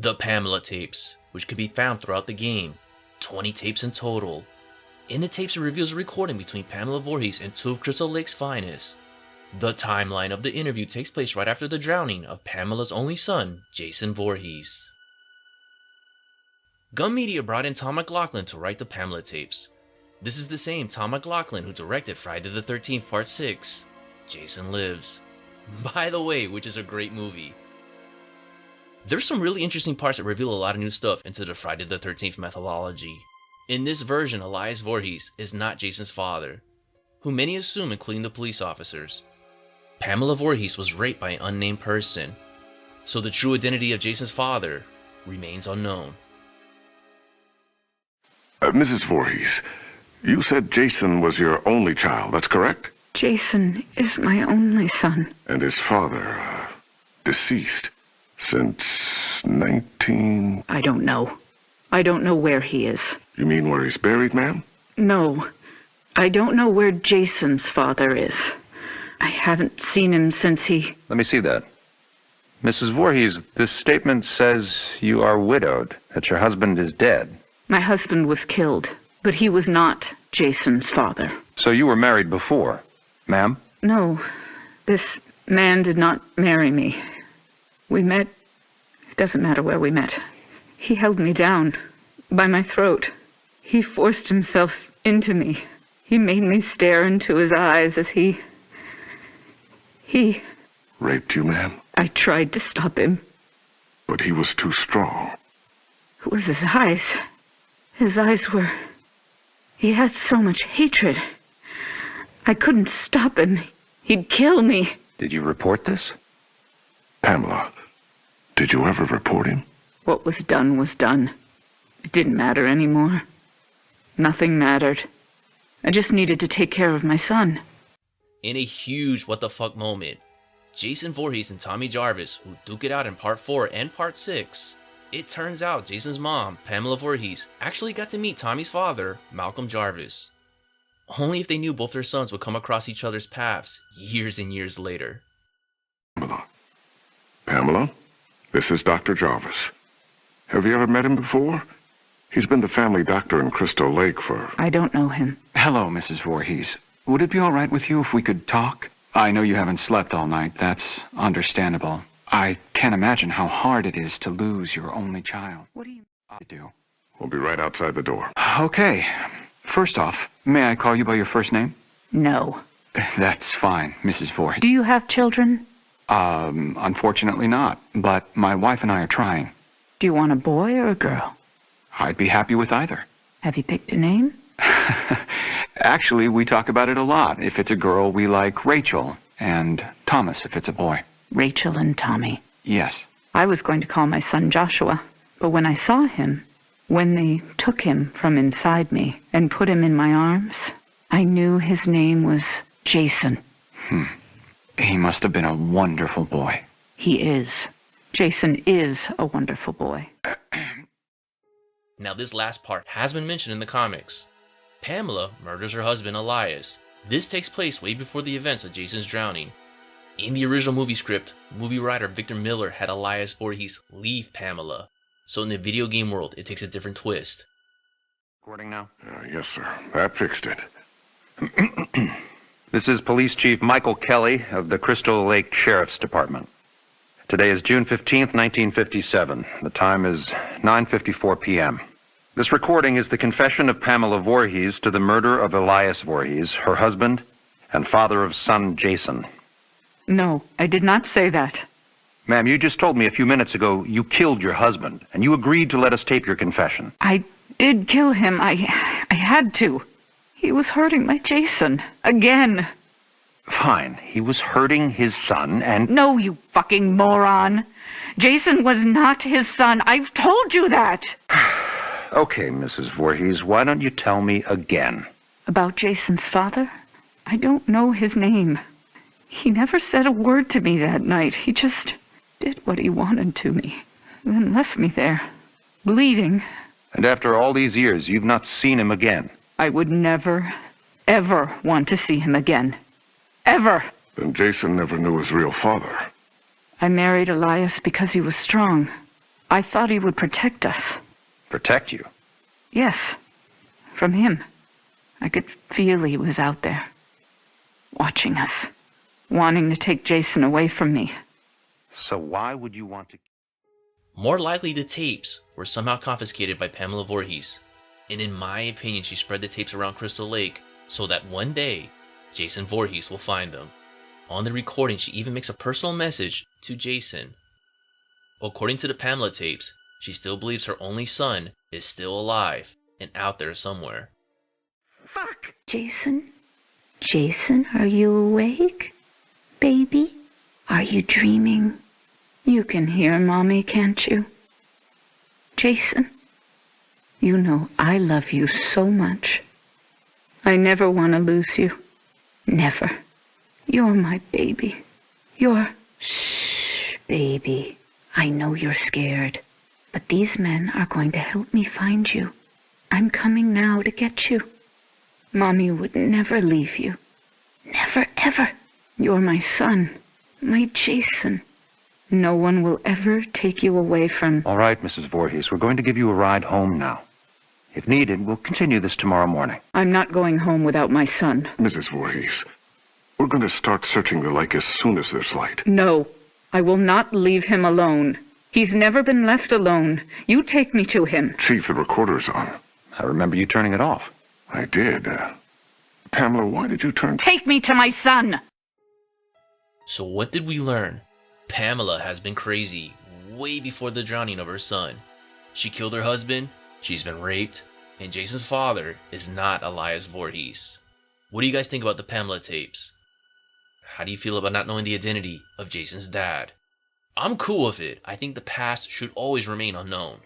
The Pamela Tapes, which could be found throughout the game. 20 tapes in total. In the tapes, it reveals a recording between Pamela Voorhees and two of Crystal Lake's finest. The timeline of the interview takes place right after the drowning of Pamela's only son, Jason Voorhees. Gun Media brought in Tom McLaughlin to write the Pamela Tapes. This is the same Tom McLaughlin who directed Friday the 13th Part 6, Jason Lives. By the way, which is a great movie. There's some really interesting parts that reveal a lot of new stuff into the Friday the 13th methodology. In this version, Elias Voorhees is not Jason's father, who many assume, including the police officers. Pamela Voorhees was raped by an unnamed person, so the true identity of Jason's father remains unknown. Mrs. Voorhees, you said Jason was your only child, that's correct? Jason is my only son. And his father, deceased since 19... I don't know. I don't know where he is. You mean where he's buried, ma'am? No. I don't know where Jason's father is. I haven't seen him since he... Let me see that. Mrs. Voorhees, this statement says you are widowed, that your husband is dead. My husband was killed, but he was not Jason's father. So you were married before, ma'am? No. This man did not marry me. We met... It doesn't matter where we met. He held me down by my throat. He forced himself into me. He made me stare into his eyes as he... Raped you, ma'am? I tried to stop him. But he was too strong. It was his eyes. His eyes were... He had so much hatred. I couldn't stop him. He'd kill me. Did you report this? Pamela, did you ever report him? What was done was done. It didn't matter anymore. Nothing mattered. I just needed to take care of my son. In a huge what the fuck moment, Jason Voorhees and Tommy Jarvis, who duke it out in Part 4 and Part 6, it turns out Jason's mom, Pamela Voorhees, actually got to meet Tommy's father, Malcolm Jarvis. Only if they knew both their sons would come across each other's paths years and years later. Pamela, this is Dr. Jarvis. Have you ever met him before? He's been the family doctor in Crystal Lake for... I don't know him. Hello, Mrs. Voorhees. Would it be all right with you if we could talk? I know you haven't slept all night. That's understandable. I can't imagine how hard it is to lose your only child. What do you do? We'll be right outside the door. Okay. First off, may I call you by your first name? No. That's fine, Mrs. Voorhees. Do you have children? Unfortunately not, but my wife and I are trying. Do you want a boy or a girl? I'd be happy with either. Have you picked a name? Actually, we talk about it a lot. If it's a girl, we like Rachel, and Thomas if it's a boy. Rachel and Tommy. Yes. I was going to call my son Joshua, but when I saw him, when they took him from inside me and put him in my arms, I knew his name was Jason. He must have been a wonderful boy. He is. Jason is a wonderful boy. Now this last part has been mentioned in the comics. Pamela murders her husband Elias. This takes place way before the events of Jason's drowning. In the original movie script, movie writer Victor Miller had Elias Voorhees leave Pamela. So in the video game world, it takes a different twist. Recording now? Yes, sir. That fixed it. This is Police Chief Michael Kelly of the Crystal Lake Sheriff's Department. Today is June 15th, 1957. The time is 9:54 p.m. This recording is the confession of Pamela Voorhees to the murder of Elias Voorhees, her husband, and father of son Jason. No, I did not say that. Ma'am, you just told me a few minutes ago you killed your husband, and you agreed to let us tape your confession. I did kill him. I had to. He was hurting my Jason. Again. Fine. He was hurting his son, and... No, you fucking moron. Jason was not his son. I've told you that. Okay, Mrs. Voorhees, why don't you tell me again? About Jason's father? I don't know his name. He never said a word to me that night. He just did what he wanted to me, then left me there, bleeding. And after all these years, you've not seen him again? I would never, ever want to see him again. Ever. Then Jason never knew his real father. I married Elias because he was strong. I thought he would protect us. Protect you? Yes, from him. I could feel he was out there, watching us, wanting to take Jason away from me. So why would you want to... More likely the tapes were somehow confiscated by Pamela Voorhees, and in my opinion she spread the tapes around Crystal Lake so that one day Jason Voorhees will find them. On the recording she even makes a personal message to Jason. According to the Pamela tapes, she still believes her only son is still alive and out there somewhere. Fuck! Jason? Jason, are you awake? Baby? Are you dreaming? You can hear Mommy, can't you? Jason? You know I love you so much. I never want to lose you. Never. You're my baby. Shh, baby. I know you're scared, but these men are going to help me find you. I'm coming now to get you. Mommy would never leave you. Never, ever. You're my son, my Jason. No one will ever take you away from... All right, Mrs. Voorhees, we're going to give you a ride home now. If needed, we'll continue this tomorrow morning. I'm not going home without my son. Mrs. Voorhees, we're going to start searching the lake as soon as there's light. No, I will not leave him alone. He's never been left alone. You take me to him. Chief, the recorder's on. I remember you turning it off. I did. Pamela, why did you turn... Take me to my son! So what did we learn? Pamela has been crazy way before the drowning of her son. She killed her husband, she's been raped, and Jason's father is not Elias Voorhees. What do you guys think about the Pamela tapes? How do you feel about not knowing the identity of Jason's dad? I'm cool with it. I think the past should always remain unknown.